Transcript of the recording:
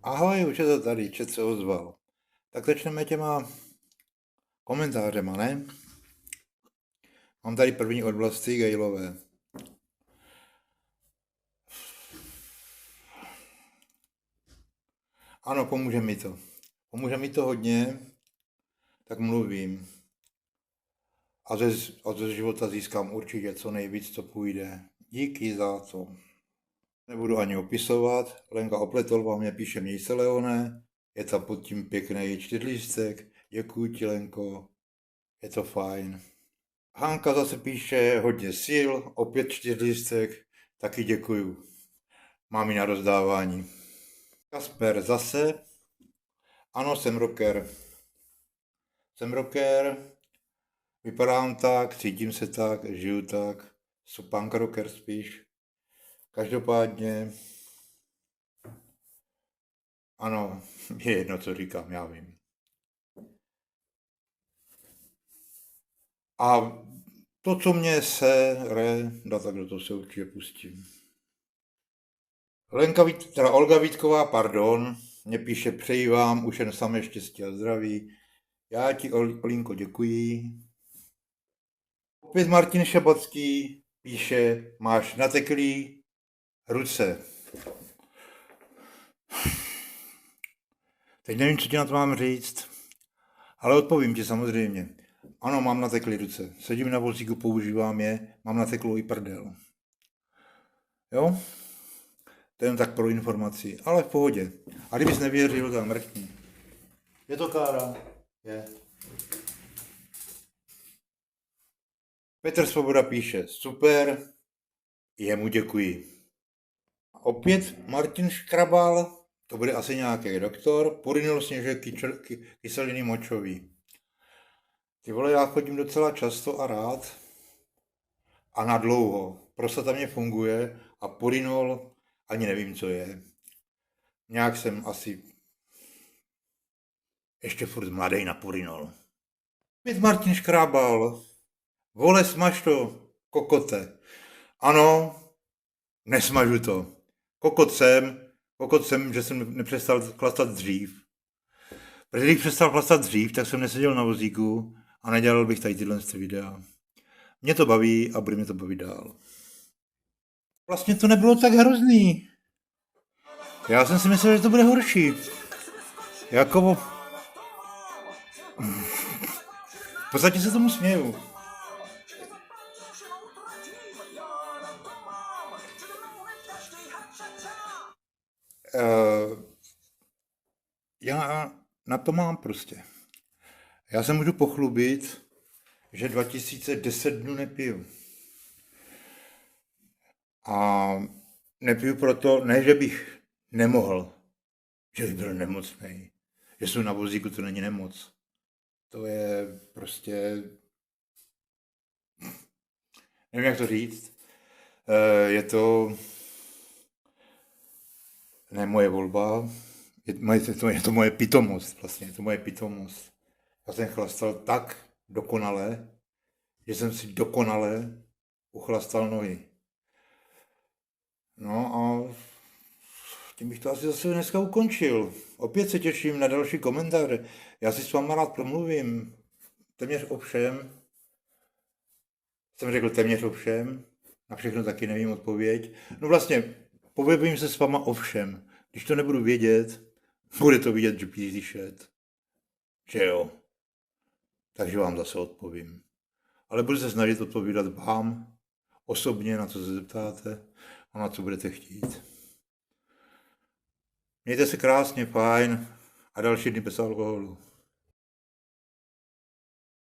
Ahoj, už je to tady, čet se ozval. Tak začneme těma komentářema, ne? Mám tady první od Vlasty Gejlové. Ano, pomůže mi to. Pomůže mi to hodně, tak mluvím. A ze života získám určitě co nejvíc, co půjde. Díky za to. Nebudu ani opisovat. Lenka Opletolová mě píše: měj se, Leone. Je tam pod tím pěkný čtyřlístek. Děkuji ti, Lenko. Je to fajn. Hanka zase píše: hodně sil, opět čtyřlístek. Taky děkuju. Mám ji na rozdávání. Kasper zase: ano, jsem rocker. Jsem rocker, vypadám tak, cítím se tak, žiju tak. Jsem punk rocker spíš. Každopádně, ano, je jedno, co říkám, já vím. A to, co mě sere, tak do toho se určitě pustím. Olga Vítková, pardon, mě píše: přeji vám už jen samé štěstí a zdraví. Já ti, Olinko, děkuji. Opět Martin Šabatský píše: máš nateklý ruce. Teď nevím, co ti na to mám říct, ale odpovím ti samozřejmě. Ano, mám nateklý ruce. Sedím na vozíku, používám je, mám nateklou i prdel. Jo? To je jen tak pro informaci, ale v pohodě. A kdybys nevěřil, tak mrkni. Je to kára? Je. Petr Svoboda píše: super, jemu děkuji. Opět Martin Škrabal, to bude asi nějaký doktor, porinul sněžek kyseliny močový. Ty vole, já chodím docela často a rád a na dlouho. Prostata mě funguje a porinul ani nevím, co je. Nějak jsem asi ještě furt mladej na porinol. Opět Martin Škrábal: vole, smaž to, kokote. Ano, nesmažu to. Kokot jsem, že jsem nepřestal chlastat dřív. Protože když přestal chlastat dřív, tak jsem neseděl na vozíku a nedělal bych tady tyhle videa. Mě to baví a bude mě to bavit dál. Vlastně to nebylo tak hrozný. Já jsem si myslel, že to bude horší. Jako... V podstatě se tomu směju. Já na to mám prostě. Já se můžu pochlubit, že 2010 dnů nepiju. A nepiju proto, ne, že bych nemohl, že bych byl nemocný. Že jsem na vozíku, to není nemoc. To je prostě... Nevím, jak to říct. Je to... Ne moje volba, je to moje pitomost vlastně, je to moje pitomost. Já jsem chlastal tak dokonale, že jsem si dokonale uchlastal nohy. No a tím bych to asi zase dneska ukončil. Opět se těším na další komentáře. Já si s váma rád promluvím. Téměř o všem. Jsem řekl téměř o všem. Na všechno taky nevím odpověď. No vlastně, pobavím se s váma o všem. Když to nebudu vědět, bude to vidět, že píšet. Že jo. Takže vám zase odpovím. Ale budu se snažit odpovídat vám osobně, na co se zeptáte a na co budete chtít. Mějte se krásně, fajn a další dny bez alkoholu.